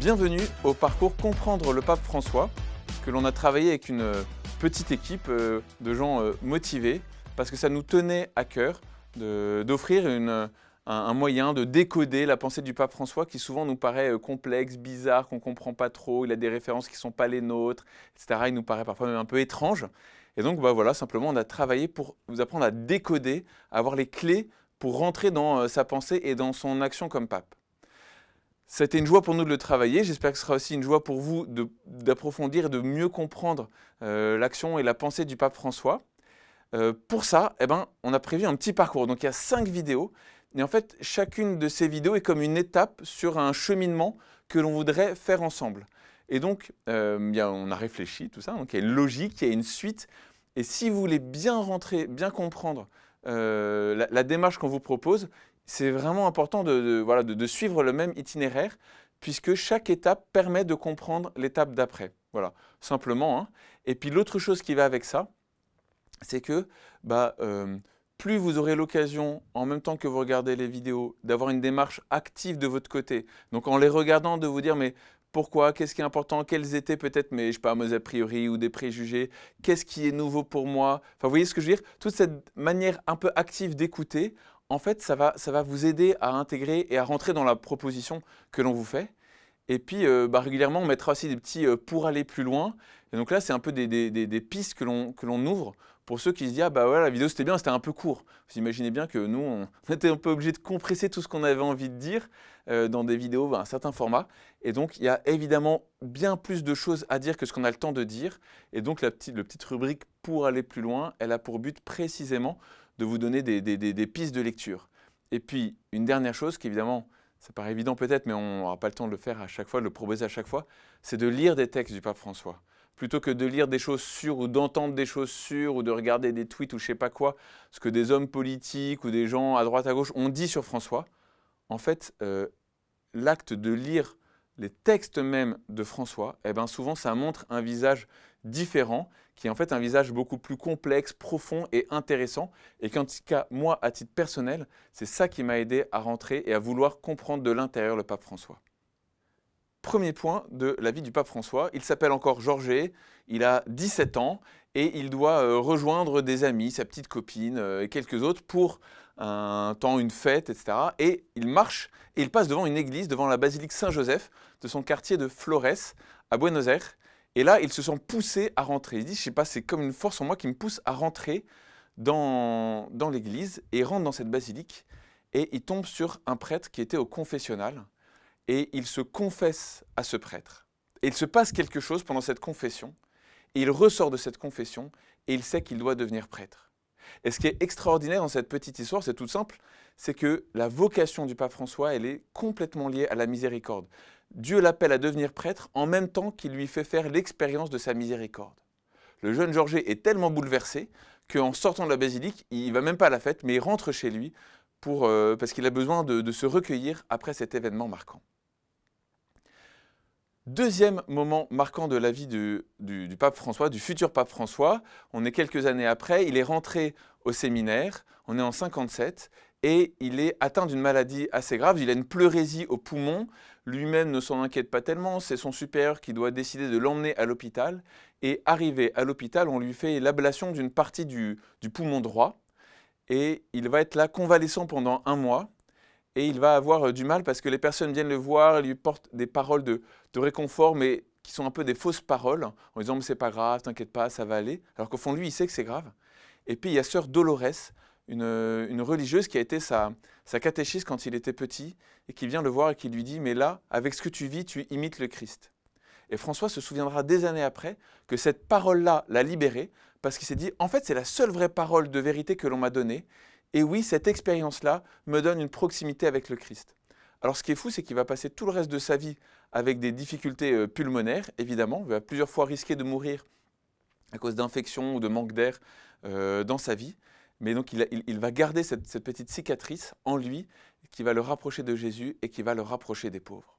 Bienvenue au parcours Comprendre le pape François, que l'on a travaillé avec une petite équipe de gens motivés, parce que ça nous tenait à cœur d'offrir un moyen de décoder la pensée du pape François qui souvent nous paraît complexe, bizarre, qu'on ne comprend pas trop, il a des références qui ne sont pas les nôtres, etc. Il nous paraît parfois même un peu étrange. Et donc voilà, simplement on a travaillé pour vous apprendre à décoder, à avoir les clés pour rentrer dans sa pensée et dans son action comme pape. C'était une joie pour nous de le travailler. J'espère que ce sera aussi une joie pour vous d'approfondir et de mieux comprendre l'action et la pensée du pape François. Pour ça, on a prévu un petit parcours. Donc il y a 5 vidéos. Et en fait, chacune de ces vidéos est comme une étape sur un cheminement que l'on voudrait faire ensemble. Et donc, on a réfléchi, tout ça. Donc il y a une logique, il y a une suite. Et si vous voulez bien rentrer, bien comprendre la démarche qu'on vous propose, c'est vraiment important de suivre le même itinéraire, puisque chaque étape permet de comprendre l'étape d'après. Voilà, simplement. Hein. Et puis l'autre chose qui va avec ça, c'est que plus vous aurez l'occasion, en même temps que vous regardez les vidéos, d'avoir une démarche active de votre côté. Donc en les regardant, de vous dire mais pourquoi, qu'est-ce qui est important, quels étaient peut-être mes a priori ou des préjugés, qu'est-ce qui est nouveau pour moi. Enfin, vous voyez ce que je veux dire? Toute cette manière un peu active d'écouter, en fait, ça va vous aider à intégrer et à rentrer dans la proposition que l'on vous fait. Et puis, régulièrement, on mettra aussi des petits pour aller plus loin. Et donc là, c'est un peu des pistes que l'on ouvre pour ceux qui se disent « Ah bah ouais, la vidéo c'était bien, c'était un peu court ». Vous imaginez bien que nous, on était un peu obligés de compresser tout ce qu'on avait envie de dire dans des vidéos à un certain format. Et donc, il y a évidemment bien plus de choses à dire que ce qu'on a le temps de dire. Et donc, la petite rubrique « Pour aller plus loin », elle a pour but précisément de vous donner des pistes de lecture. Et puis, une dernière chose qui évidemment, ça paraît évident peut-être, mais on n'aura pas le temps de le faire à chaque fois, de le proposer à chaque fois, c'est de lire des textes du pape François. Plutôt que de lire des choses sûres ou d'entendre des choses sûres ou de regarder des tweets ou je ne sais pas quoi, ce que des hommes politiques ou des gens à droite à gauche ont dit sur François, en fait, l'acte de lire les textes même de François, souvent ça montre un visage différent, qui est en fait un visage beaucoup plus complexe, profond et intéressant. Et qu'en tout cas, moi, à titre personnel, c'est ça qui m'a aidé à rentrer et à vouloir comprendre de l'intérieur le pape François. Premier point de la vie du pape François, il s'appelle encore Georges, il a 17 ans et il doit rejoindre des amis, sa petite copine et quelques autres pour un temps, une fête, etc. Et il marche et il passe devant une église, devant la basilique Saint-Joseph de son quartier de Flores à Buenos Aires. Et là, il se sent poussé à rentrer. Il dit, je ne sais pas, c'est comme une force en moi qui me pousse à rentrer dans l'église et il rentre dans cette basilique et il tombe sur un prêtre qui était au confessionnal. Et il se confesse à ce prêtre. Et il se passe quelque chose pendant cette confession. Et il ressort de cette confession et il sait qu'il doit devenir prêtre. Et ce qui est extraordinaire dans cette petite histoire, c'est tout simple, c'est que la vocation du pape François, elle est complètement liée à la miséricorde. Dieu l'appelle à devenir prêtre en même temps qu'il lui fait faire l'expérience de sa miséricorde. Le jeune Georges est tellement bouleversé qu'en sortant de la basilique, il ne va même pas à la fête, mais il rentre chez lui parce qu'il a besoin de se recueillir après cet événement marquant. Deuxième moment marquant de la vie du pape François, du futur pape François, on est quelques années après, il est rentré au séminaire, on est en 57, et il est atteint d'une maladie assez grave, il a une pleurésie au poumon, lui-même ne s'en inquiète pas tellement, c'est son supérieur qui doit décider de l'emmener à l'hôpital, et arrivé à l'hôpital, on lui fait l'ablation d'une partie du poumon droit, et il va être là convalescent pendant 1 mois, et il va avoir du mal parce que les personnes viennent le voir et lui portent des paroles de réconfort, mais qui sont un peu des fausses paroles, en disant « mais c'est pas grave, t'inquiète pas, ça va aller », alors qu'au fond, lui, il sait que c'est grave. Et puis, il y a sœur Dolores, une religieuse qui a été sa catéchiste quand il était petit, et qui vient le voir et qui lui dit « mais là, avec ce que tu vis, tu imites le Christ ». Et François se souviendra des années après que cette parole-là l'a libéré, parce qu'il s'est dit « en fait, c'est la seule vraie parole de vérité que l'on m'a donnée, et oui, cette expérience-là me donne une proximité avec le Christ ». Alors ce qui est fou, c'est qu'il va passer tout le reste de sa vie avec des difficultés pulmonaires, évidemment. Il va plusieurs fois risquer de mourir à cause d'infections ou de manque d'air dans sa vie. Mais donc il va garder cette petite cicatrice en lui qui va le rapprocher de Jésus et qui va le rapprocher des pauvres.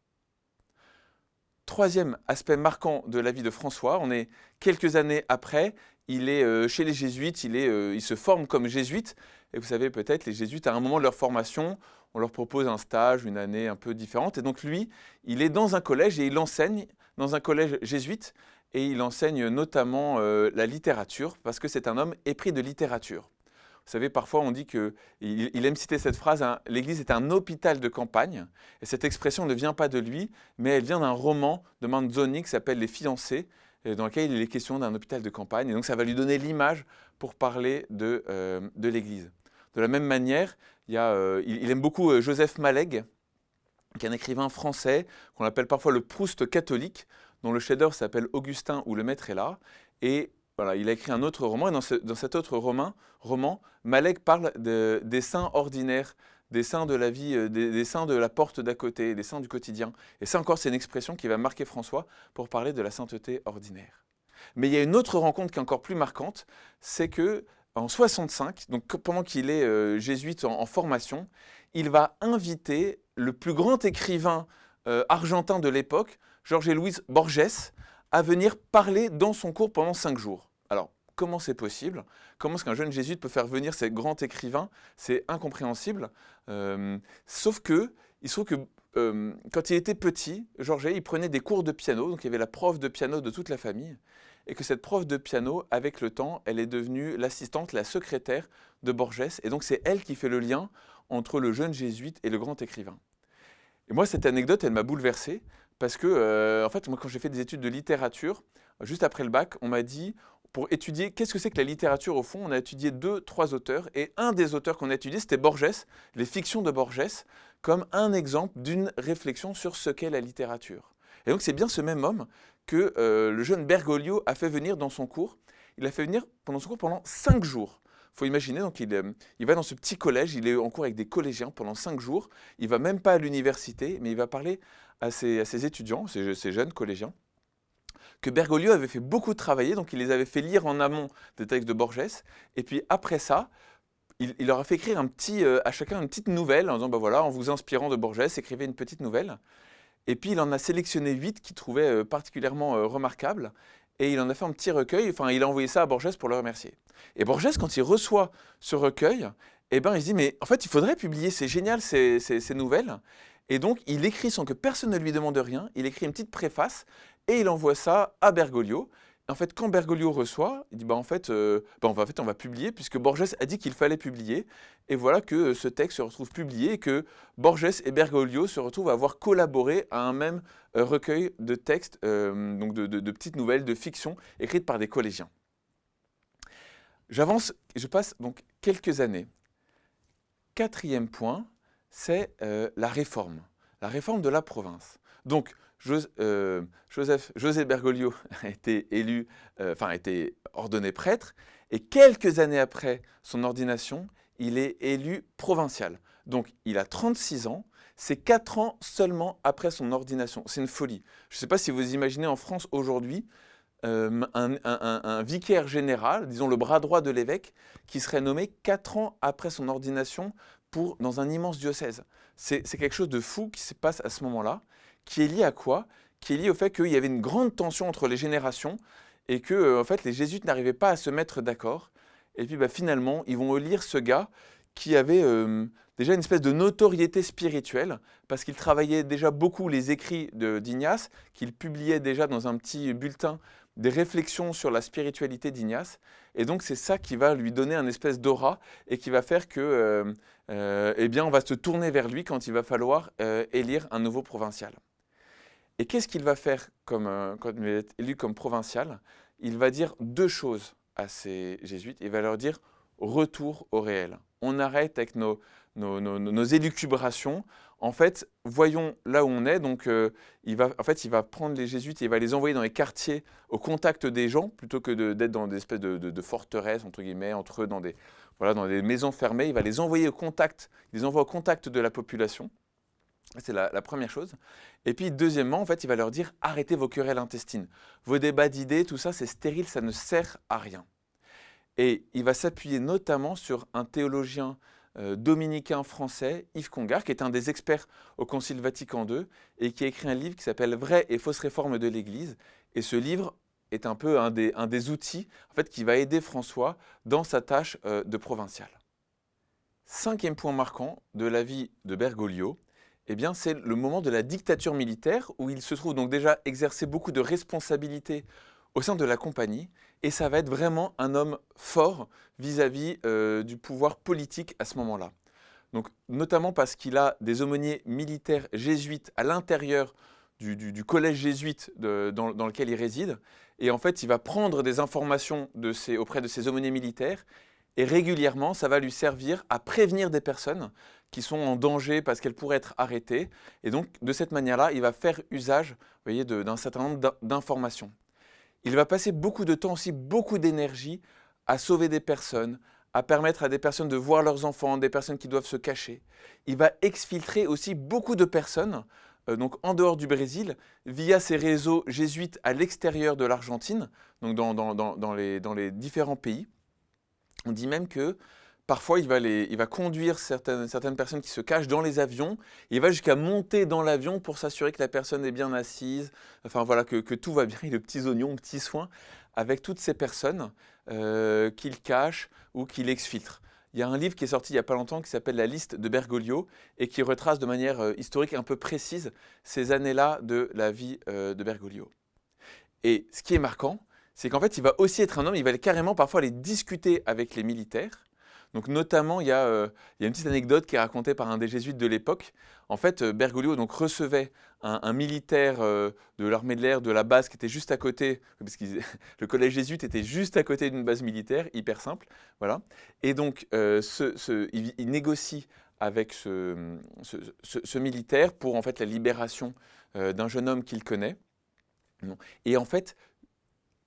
Troisième aspect marquant de la vie de François, on est quelques années après, il est chez les jésuites, il se forme comme jésuite, Et vous savez peut-être, les jésuites, à un moment de leur formation, on leur propose un stage, une année un peu différente. Et donc lui, il est dans un collège et il enseigne dans un collège jésuite. Et il enseigne notamment la littérature, parce que c'est un homme épris de littérature. Vous savez, parfois on dit qu'il aime citer cette phrase, hein, l'Église est un hôpital de campagne. Et cette expression ne vient pas de lui, mais elle vient d'un roman de Manzoni qui s'appelle Les Fiancés, dans lequel il est question d'un hôpital de campagne. Et donc ça va lui donner l'image pour parler de l'Église. De la même manière, il aime beaucoup Joseph Malleg, qui est un écrivain français qu'on appelle parfois le Proust catholique, dont le chef-d'œuvre s'appelle Augustin ou le Maître est là. Et voilà, il a écrit un autre roman, et dans cet autre roman, Malleg parle des saints ordinaires, des saints de la vie, des saints de la porte d'à côté, des saints du quotidien. Et ça encore, c'est une expression qui va marquer François pour parler de la sainteté ordinaire. Mais il y a une autre rencontre qui est encore plus marquante, c'est que en 65, donc pendant qu'il est jésuite en formation, il va inviter le plus grand écrivain argentin de l'époque, Jorge Luis Borges, à venir parler dans son cours pendant 5 jours. Alors, comment c'est possible? Comment est-ce qu'un jeune jésuite peut faire venir ces grands écrivains? C'est incompréhensible. Sauf que, il se trouve que quand il était petit, Jorge, il prenait des cours de piano, donc il y avait la prof de piano de toute la famille, et que cette prof de piano, avec le temps, elle est devenue l'assistante, la secrétaire de Borges, et donc c'est elle qui fait le lien entre le jeune jésuite et le grand écrivain. Et moi, cette anecdote, elle m'a bouleversé, parce que, en fait, moi, quand j'ai fait des études de littérature, juste après le bac, on m'a dit, pour étudier qu'est-ce que c'est que la littérature au fond, on a étudié 2-3 auteurs, et un des auteurs qu'on a étudié, c'était Borges, les fictions de Borges, comme un exemple d'une réflexion sur ce qu'est la littérature. Et donc c'est bien ce même homme que le jeune Bergoglio a fait venir dans son cours. Il l'a fait venir pendant son cours pendant 5 jours. Il faut imaginer, donc il va dans ce petit collège, il est en cours avec des collégiens pendant 5 jours. Il ne va même pas à l'université, mais il va parler à ses étudiants, ces jeunes collégiens, que Bergoglio avait fait beaucoup travailler, donc il les avait fait lire en amont des textes de Borges. Et puis après ça, il leur a fait écrire à chacun une petite nouvelle, en disant, bah voilà, en vous inspirant de Borges, écrivez une petite nouvelle. Et puis il en a sélectionné 8 qu'il trouvait particulièrement remarquables. Et il en a fait un petit recueil, enfin il a envoyé ça à Borges pour le remercier. Et Borges, quand il reçoit ce recueil, eh ben, il se dit, mais en fait il faudrait publier, c'est génial ces nouvelles. Et donc il écrit sans que personne ne lui demande rien, il écrit une petite préface et il envoie ça à Bergoglio. En fait, quand Bergoglio reçoit, il dit on va publier, puisque Borges a dit qu'il fallait publier. Et voilà que ce texte se retrouve publié et que Borges et Bergoglio se retrouvent à avoir collaboré à un même recueil de textes, donc de petites nouvelles, de fiction, écrites par des collégiens. J'avance, je passe donc quelques années. 4e point, c'est la réforme de la province. Donc, José Bergoglio a été a été ordonné prêtre, et quelques années après son ordination, il est élu provincial. Donc il a 36 ans, c'est 4 ans seulement après son ordination. C'est une folie. Je ne sais pas si vous imaginez en France aujourd'hui un vicaire général, disons le bras droit de l'évêque, qui serait nommé 4 ans après son ordination dans un immense diocèse. C'est quelque chose de fou qui se passe à ce moment-là, qui est lié à quoi? Qui est lié au fait qu'il y avait une grande tension entre les générations et que en fait, les jésuites n'arrivaient pas à se mettre d'accord. Et puis finalement, ils vont élire ce gars qui avait déjà une espèce de notoriété spirituelle, parce qu'il travaillait déjà beaucoup les écrits d'Ignace, qu'il publiait déjà dans un petit bulletin des réflexions sur la spiritualité d'Ignace. Et donc c'est ça qui va lui donner un espèce d'aura et qui va faire que on va se tourner vers lui quand il va falloir élire un nouveau provincial. Et qu'est-ce qu'il va faire quand il va être élu comme provincial? Il va dire 2 choses à ces jésuites. Il va leur dire retour au réel. On arrête avec nos élucubrations. En fait, voyons là où on est. Donc, il va prendre les jésuites et il va les envoyer dans les quartiers au contact des gens, plutôt que d'être dans des espèces de forteresses, entre guillemets, entre eux, dans des maisons fermées. Il va les envoyer au contact, de la population. C'est la première chose. Et puis, deuxièmement, en fait, il va leur dire arrêtez vos querelles intestines. Vos débats d'idées, tout ça, c'est stérile, ça ne sert à rien. Et il va s'appuyer notamment sur un théologien dominicain français, Yves Congar, qui est un des experts au Concile Vatican II et qui a écrit un livre qui s'appelle Vraies et fausses réformes de l'Église. Et ce livre est un peu un des outils en fait, qui va aider François dans sa tâche de provincial. 5e point marquant de la vie de Bergoglio, eh bien, c'est le moment de la dictature militaire où il se trouve donc déjà exercer beaucoup de responsabilités au sein de la compagnie et ça va être vraiment un homme fort vis-à-vis du pouvoir politique à ce moment-là. Donc, notamment parce qu'il a des aumôniers militaires jésuites à l'intérieur du collège jésuite dans lequel il réside. Et en fait, il va prendre des informations auprès de ses aumôniers militaires et régulièrement, ça va lui servir à prévenir des personnes qui sont en danger parce qu'elles pourraient être arrêtées. Et donc, de cette manière-là, il va faire usage, vous voyez, d'un certain nombre d'informations. Il va passer beaucoup de temps aussi, beaucoup d'énergie à sauver des personnes, à permettre à des personnes de voir leurs enfants, des personnes qui doivent se cacher. Il va exfiltrer aussi beaucoup de personnes, donc en dehors du Brésil, via ses réseaux jésuites à l'extérieur de l'Argentine, donc dans les différents pays. On dit même que parfois il va conduire certaines personnes qui se cachent dans les avions, et il va jusqu'à monter dans l'avion pour s'assurer que la personne est bien assise, enfin voilà, que tout va bien, il a de petits oignons, petits soins avec toutes ces personnes qu'il cache ou qu'il exfiltre. Il y a un livre qui est sorti il n'y a pas longtemps qui s'appelle La liste de Bergoglio et qui retrace de manière historique un peu précise ces années-là de la vie de Bergoglio. Et ce qui est marquant, c'est qu'en fait, il va aussi être un homme, il va carrément parfois aller discuter avec les militaires. Donc notamment, il y a une petite anecdote qui est racontée par un des jésuites de l'époque. En fait, Bergoglio donc, recevait un militaire de l'armée de l'air de la base qui était juste à côté, parce que le collège jésuite était juste à côté d'une base militaire, hyper simple. Voilà. Et donc, il négocie avec ce militaire pour en fait, la libération d'un jeune homme qu'il connaît. Et en fait,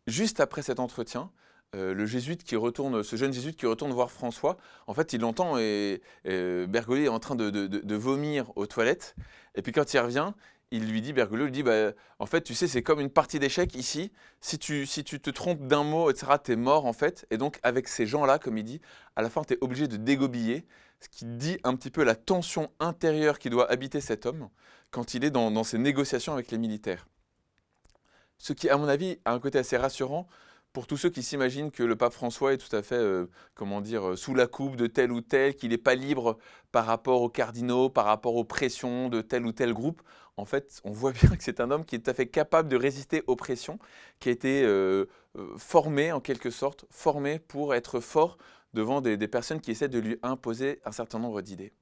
juste après cet entretien, ce jeune jésuite qui retourne voir François, en fait, il l'entend et Bergoglio est en train de vomir aux toilettes. Et puis quand il revient, Bergoglio lui dit, bah, en fait, tu sais, c'est comme une partie d'échecs ici. Si tu te trompes d'un mot, etc., t'es mort en fait. Et donc, avec ces gens-là, comme il dit, à la fin, tu es obligé de dégobiller. Ce qui dit un petit peu la tension intérieure qui doit habiter cet homme quand il est dans ses négociations avec les militaires. Ce qui, à mon avis, a un côté assez rassurant pour tous ceux qui s'imaginent que le pape François est tout à fait, sous la coupe de tel ou tel, qu'il n'est pas libre par rapport aux cardinaux, par rapport aux pressions de tel ou tel groupe. En fait, on voit bien que c'est un homme qui est tout à fait capable de résister aux pressions, qui a été formé en quelque sorte, formé pour être fort devant des personnes qui essaient de lui imposer un certain nombre d'idées.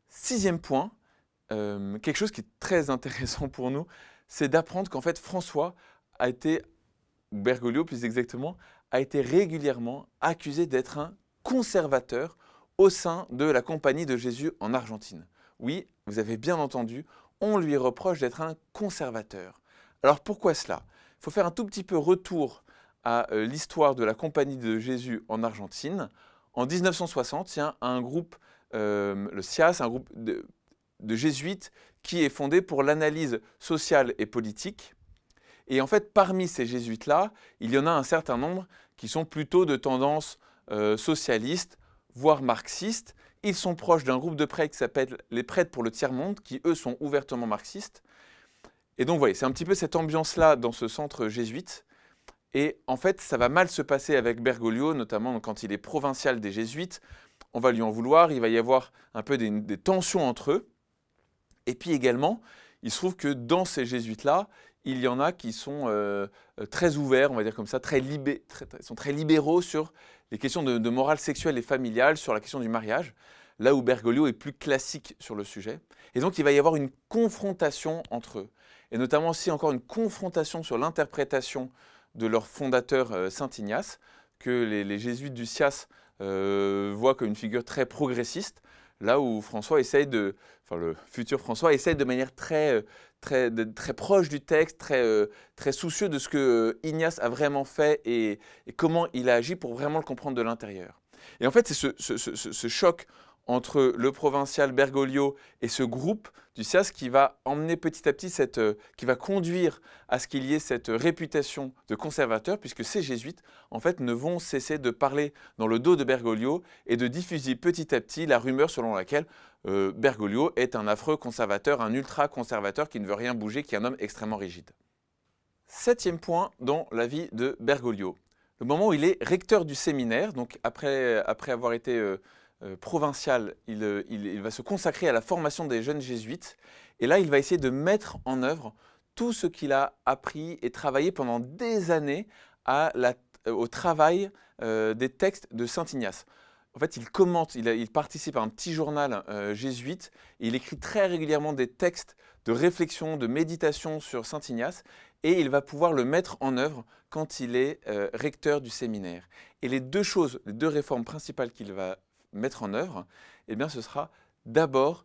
6e point, quelque chose qui est très intéressant pour nous, c'est d'apprendre qu'en fait Bergoglio plus exactement, a été régulièrement accusé d'être un conservateur au sein de la Compagnie de Jésus en Argentine. Oui, vous avez bien entendu, on lui reproche d'être un conservateur. Alors pourquoi cela? Il faut faire un tout petit peu retour à l'histoire de la Compagnie de Jésus en Argentine. En 1960, il y a un groupe, le SIAS, un groupe de jésuites qui est fondé pour l'analyse sociale et politique. Et en fait, parmi ces jésuites-là, il y en a un certain nombre qui sont plutôt de tendance socialiste, voire marxiste. Ils sont proches d'un groupe de prêtres qui s'appelle les prêtres pour le tiers-monde, qui eux sont ouvertement marxistes. Et donc, vous voyez, c'est un petit peu cette ambiance-là dans ce centre jésuite. Et en fait, ça va mal se passer avec Bergoglio, notamment quand il est provincial des jésuites. On va lui en vouloir, il va y avoir un peu des tensions entre eux. Et puis également, il se trouve que dans ces jésuites-là, il y en a qui sont très ouverts, on va dire comme ça, sont très libéraux sur les questions de morale sexuelle et familiale, sur la question du mariage, là où Bergoglio est plus classique sur le sujet. Et donc il va y avoir une confrontation entre eux, et notamment aussi encore une confrontation sur l'interprétation de leur fondateur Saint Ignace, que les jésuites du SIAS voient comme une figure très progressiste, là où le futur François essaie de manière très proche du texte, très soucieux de ce que Ignace a vraiment fait et comment il a agi pour vraiment le comprendre de l'intérieur. Et en fait, c'est ce choc entre le provincial Bergoglio et ce groupe du SIAS qui va emmener petit à petit, qui va conduire à ce qu'il y ait cette réputation de conservateur, puisque ces jésuites, en fait, ne vont cesser de parler dans le dos de Bergoglio et de diffuser petit à petit la rumeur selon laquelle Bergoglio est un affreux conservateur, un ultra-conservateur qui ne veut rien bouger, qui est un homme extrêmement rigide. 7e point dans la vie de Bergoglio. Le moment où il est recteur du séminaire, donc après avoir été provincial, il va se consacrer à la formation des jeunes jésuites. Et là, il va essayer de mettre en œuvre tout ce qu'il a appris et travaillé pendant des années au travail des textes de saint Ignace. En fait, il commente, il participe à un petit journal jésuite, et il écrit très régulièrement des textes de réflexion, de méditation sur saint Ignace, et il va pouvoir le mettre en œuvre quand il est recteur du séminaire. Et les deux réformes principales qu'il va mettre en œuvre, eh bien, ce sera d'abord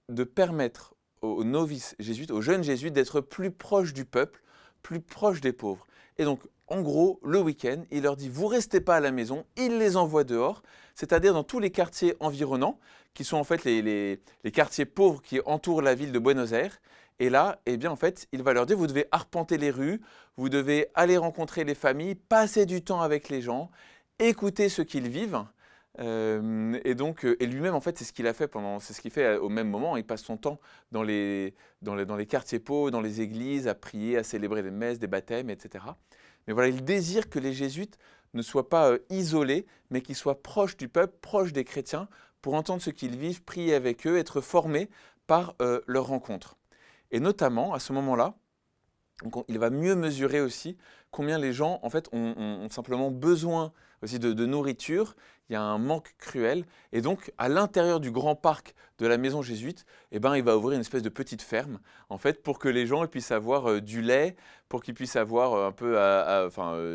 de permettre aux novices jésuites, aux jeunes jésuites, d'être plus proches du peuple, plus proches des pauvres. Et donc, en gros, le week-end, il leur dit « vous restez pas à la maison », il les envoie dehors, c'est-à-dire dans tous les quartiers environnants, qui sont en fait les quartiers pauvres qui entourent la ville de Buenos Aires. Et là, eh bien, en fait, il va leur dire « vous devez arpenter les rues, vous devez aller rencontrer les familles, passer du temps avec les gens, écouter ce qu'ils vivent ». Et lui-même, en fait, c'est ce qu'il a fait c'est ce qu'il fait au même moment. Il passe son temps dans les quartiers pauvres, dans les églises, à prier, à célébrer des messes, des baptêmes, etc. Mais voilà, il désire que les jésuites ne soient pas isolés, mais qu'ils soient proches du peuple, proches des chrétiens, pour entendre ce qu'ils vivent, prier avec eux, être formés par leurs rencontres. Et notamment, à ce moment-là, il va mieux mesurer aussi combien les gens en fait, ont simplement besoin aussi de nourriture. Il y a un manque cruel. Et donc, à l'intérieur du grand parc de la maison jésuite, eh ben, il va ouvrir une espèce de petite ferme en fait, pour que les gens puissent avoir du lait, pour qu'ils puissent avoir un peu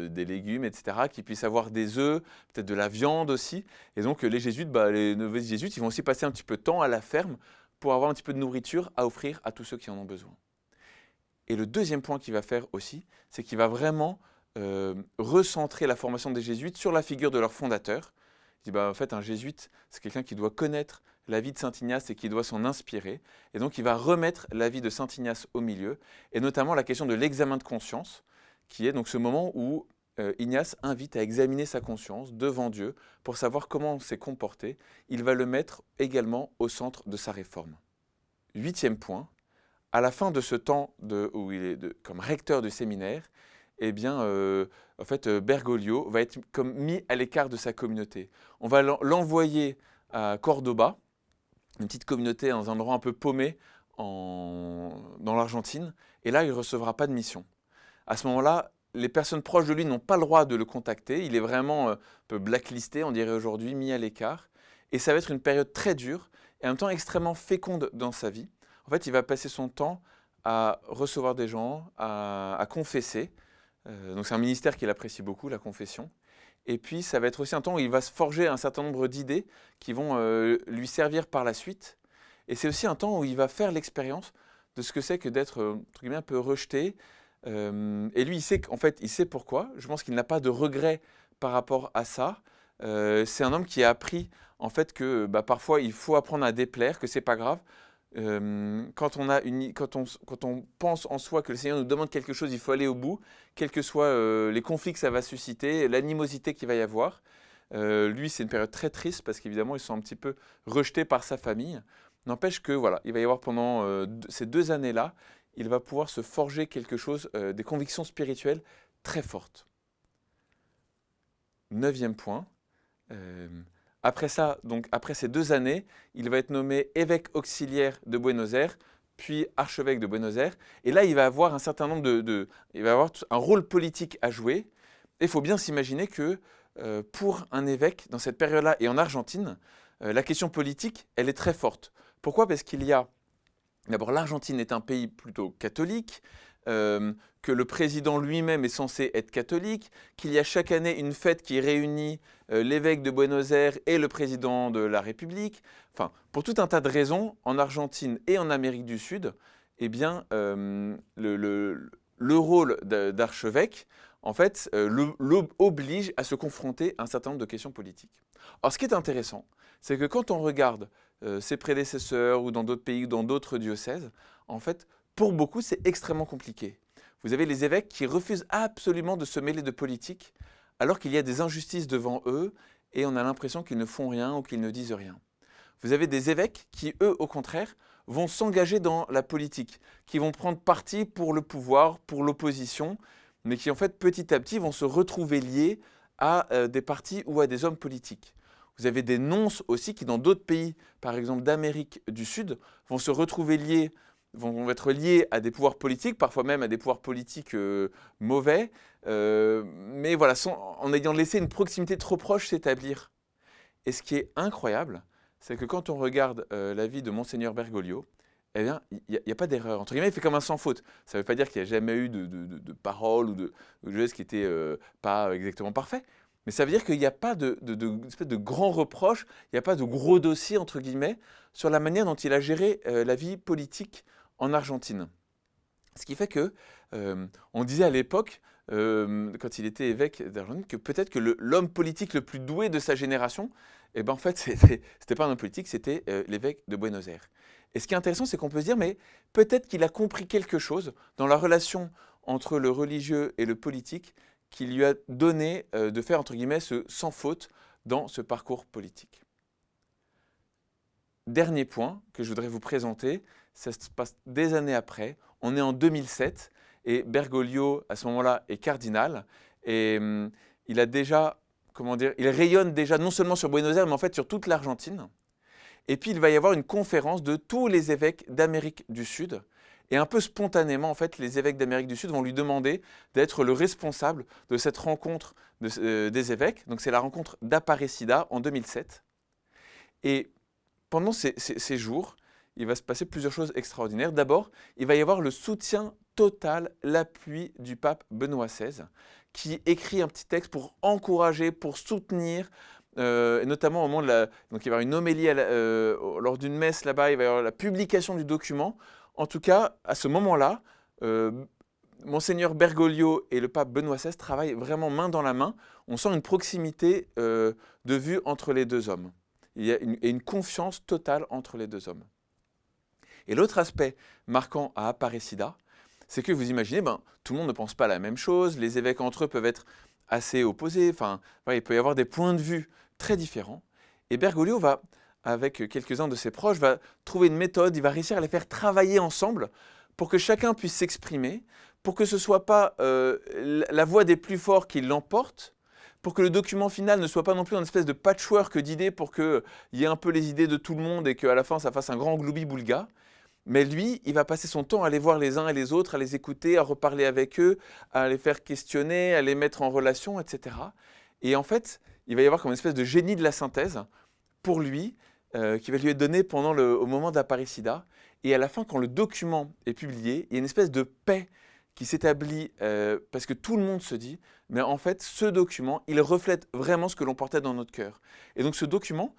des légumes, etc., qu'ils puissent avoir des œufs, peut-être de la viande aussi. Et donc, les jésuites, les novices jésuites, ils vont aussi passer un petit peu de temps à la ferme pour avoir un petit peu de nourriture à offrir à tous ceux qui en ont besoin. Et le deuxième point qu'il va faire aussi, c'est qu'il va vraiment recentrer la formation des jésuites sur la figure de leur fondateur. Il dit, en fait, un jésuite, c'est quelqu'un qui doit connaître la vie de saint Ignace et qui doit s'en inspirer. Et donc, il va remettre la vie de saint Ignace au milieu, et notamment la question de l'examen de conscience, qui est donc ce moment où Ignace invite à examiner sa conscience devant Dieu pour savoir comment on s'est comporté. Il va le mettre également au centre de sa réforme. 8e point. À la fin de ce temps où il est comme recteur du séminaire, eh bien, en fait, Bergoglio va être comme mis à l'écart de sa communauté. On va l'envoyer à Cordoba, une petite communauté dans un endroit un peu paumé dans l'Argentine, et là, il ne recevra pas de mission. À ce moment-là, les personnes proches de lui n'ont pas le droit de le contacter. Il est vraiment un peu blacklisté, on dirait aujourd'hui, mis à l'écart. Et ça va être une période très dure et en même temps extrêmement féconde dans sa vie. En fait, il va passer son temps à recevoir des gens, à confesser. Donc c'est un ministère qu'il apprécie beaucoup, la confession. Et puis ça va être aussi un temps où il va se forger un certain nombre d'idées qui vont lui servir par la suite. Et c'est aussi un temps où il va faire l'expérience de ce que c'est que d'être entre guillemets un peu rejeté. Et lui, il sait pourquoi. Je pense qu'il n'a pas de regret par rapport à ça. C'est un homme qui a appris en fait que parfois il faut apprendre à déplaire, que c'est pas grave. Quand on pense en soi que le Seigneur nous demande quelque chose, il faut aller au bout, quels que soient les conflits que ça va susciter, l'animosité qu'il va y avoir. Lui, c'est une période très triste parce qu'évidemment, ils sont un petit peu rejetés par sa famille. N'empêche que voilà, il va y avoir pendant ces 2 années-là, il va pouvoir se forger quelque chose, des convictions spirituelles très fortes. 9e point. Après ça, donc après ces 2 années, il va être nommé évêque auxiliaire de Buenos Aires, puis archevêque de Buenos Aires. Et là, il va avoir un certain nombre il va avoir un rôle politique à jouer. Et il faut bien s'imaginer que pour un évêque, dans cette période-là, et en Argentine, la question politique, elle est très forte. Pourquoi ? Parce qu'il y a, d'abord, l'Argentine est un pays plutôt catholique, que le président lui-même est censé être catholique, qu'il y a chaque année une fête qui réunit l'évêque de Buenos Aires et le président de la République. Enfin, pour tout un tas de raisons, en Argentine et en Amérique du Sud, eh bien, le rôle d'archevêque, en fait, l'oblige à se confronter à un certain nombre de questions politiques. Alors, ce qui est intéressant, c'est que quand on regarde ses prédécesseurs ou dans d'autres pays ou dans d'autres diocèses, en fait, pour beaucoup, c'est extrêmement compliqué. Vous avez les évêques qui refusent absolument de se mêler de politique, alors qu'il y a des injustices devant eux et on a l'impression qu'ils ne font rien ou qu'ils ne disent rien. Vous avez des évêques qui, eux, au contraire, vont s'engager dans la politique, qui vont prendre parti pour le pouvoir, pour l'opposition, mais qui, en fait, petit à petit, vont se retrouver liés à des partis ou à des hommes politiques. Vous avez des nonces aussi qui, dans d'autres pays, par exemple d'Amérique du Sud, vont se retrouver liés, vont être liés à des pouvoirs politiques, parfois même à des pouvoirs politiques mauvais, mais voilà, en ayant laissé une proximité trop proche s'établir. Et ce qui est incroyable, c'est que quand on regarde la vie de Monseigneur Bergoglio, eh bien, il n'y a pas d'erreur. Entre guillemets, il fait comme un sans faute. Ça ne veut pas dire qu'il n'y a jamais eu de paroles ou de gestes qui n'étaient pas exactement parfaits. Mais ça veut dire qu'il n'y a pas espèce de grands reproches, il n'y a pas de gros dossiers, entre guillemets, sur la manière dont il a géré la vie politique en Argentine. Ce qui fait que, on disait à l'époque, quand il était évêque d'Argentine, que peut-être que l'homme politique le plus doué de sa génération, eh ben en fait, c'était pas un homme politique, c'était l'évêque de Buenos Aires. Et ce qui est intéressant, c'est qu'on peut se dire, mais peut-être qu'il a compris quelque chose dans la relation entre le religieux et le politique qui lui a donné de faire, entre guillemets, ce sans faute dans ce parcours politique. Dernier point que je voudrais vous présenter, ça se passe des années après, on est en 2007 et Bergoglio, à ce moment-là, est cardinal et il a déjà, comment dire, il rayonne déjà non seulement sur Buenos Aires, mais en fait sur toute l'Argentine. Et puis il va y avoir une conférence de tous les évêques d'Amérique du Sud. Et un peu spontanément, en fait, les évêques d'Amérique du Sud vont lui demander d'être le responsable de cette rencontre des évêques. Donc c'est la rencontre d'Aparecida en 2007. Et pendant ces jours, il va se passer plusieurs choses extraordinaires. D'abord, il va y avoir le soutien total, l'appui du pape Benoît XVI, qui écrit un petit texte pour encourager, pour soutenir, et notamment au moment donc il va y avoir une homélie lors d'une messe là-bas, il va y avoir la publication du document. En tout cas, à ce moment-là, Monseigneur Bergoglio et le pape Benoît XVI travaillent vraiment main dans la main. On sent une proximité de vue entre les deux hommes. Il y a une confiance totale entre les deux hommes. Et l'autre aspect marquant à Aparecida, c'est que vous imaginez, tout le monde ne pense pas la même chose, les évêques entre eux peuvent être assez opposés, enfin, il peut y avoir des points de vue très différents. Et Bergoglio va, avec quelques-uns de ses proches, va trouver une méthode, il va réussir à les faire travailler ensemble pour que chacun puisse s'exprimer, pour que ce ne soit pas la voix des plus forts qui l'emporte, pour que le document final ne soit pas non plus une espèce de patchwork d'idées pour qu'il y ait un peu les idées de tout le monde et qu'à la fin ça fasse un grand gloubi-boulga. Mais lui, il va passer son temps à aller voir les uns et les autres, à les écouter, à reparler avec eux, à les faire questionner, à les mettre en relation, etc. Et en fait, il va y avoir comme une espèce de génie de la synthèse pour lui, qui va lui être donné au moment d'Aparecida. Et à la fin, quand le document est publié, il y a une espèce de paix qui s'établit parce que tout le monde se dit, mais en fait, ce document, il reflète vraiment ce que l'on portait dans notre cœur. Et donc ce document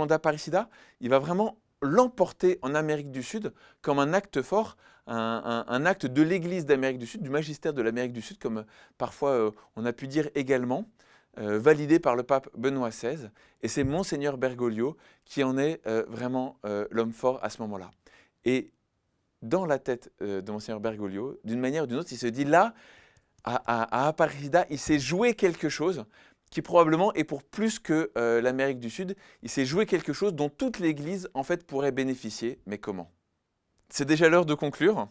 d'Aparecida, il va vraiment l'emporter en Amérique du Sud comme un acte fort, un acte de l'Église d'Amérique du Sud, du magistère de l'Amérique du Sud, comme parfois on a pu dire également, validé par le pape Benoît XVI. Et c'est Monseigneur Bergoglio qui en est vraiment l'homme fort à ce moment-là. Et dans la tête de Monseigneur Bergoglio, d'une manière ou d'une autre, il se dit là, à Aparecida, il s'est joué quelque chose qui probablement est pour plus que l'Amérique du Sud. Il s'est joué quelque chose dont toute l'Église en fait pourrait bénéficier. Mais comment? C'est déjà l'heure de conclure.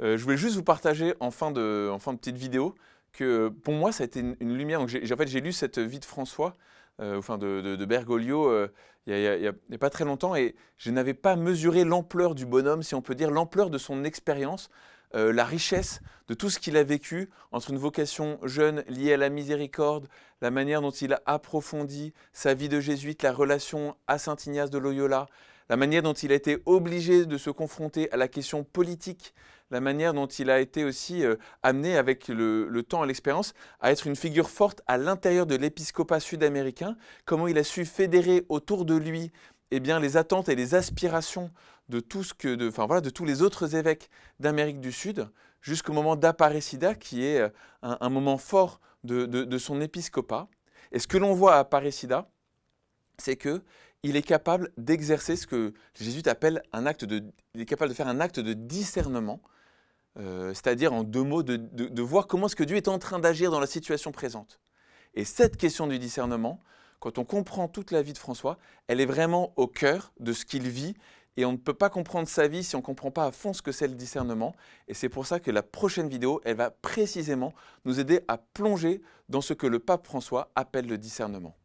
Je voulais juste vous partager en fin de petite vidéo que pour moi ça a été une lumière. Donc j'ai lu cette vie de François, de Bergoglio il n'y a pas très longtemps et je n'avais pas mesuré l'ampleur du bonhomme, si on peut dire, l'ampleur de son expérience. La richesse de tout ce qu'il a vécu entre une vocation jeune liée à la miséricorde, la manière dont il a approfondi sa vie de jésuite, la relation à Saint Ignace de Loyola, la manière dont il a été obligé de se confronter à la question politique, la manière dont il a été aussi amené avec le temps et l'expérience à être une figure forte à l'intérieur de l'épiscopat sud-américain, comment il a su fédérer autour de lui les attentes et les aspirations de de tous les autres évêques d'Amérique du Sud, jusqu'au moment d'Aparecida, qui est un moment fort de son épiscopat. Et ce que l'on voit à Aparecida, c'est qu'il est capable d'exercer ce que les jésuites appellent il est capable de faire un acte de discernement, c'est-à-dire en deux mots, de voir comment est-ce que Dieu est en train d'agir dans la situation présente. Et cette question du discernement, quand on comprend toute la vie de François, elle est vraiment au cœur de ce qu'il vit et on ne peut pas comprendre sa vie si on ne comprend pas à fond ce que c'est le discernement. Et c'est pour ça que la prochaine vidéo, elle va précisément nous aider à plonger dans ce que le pape François appelle le discernement.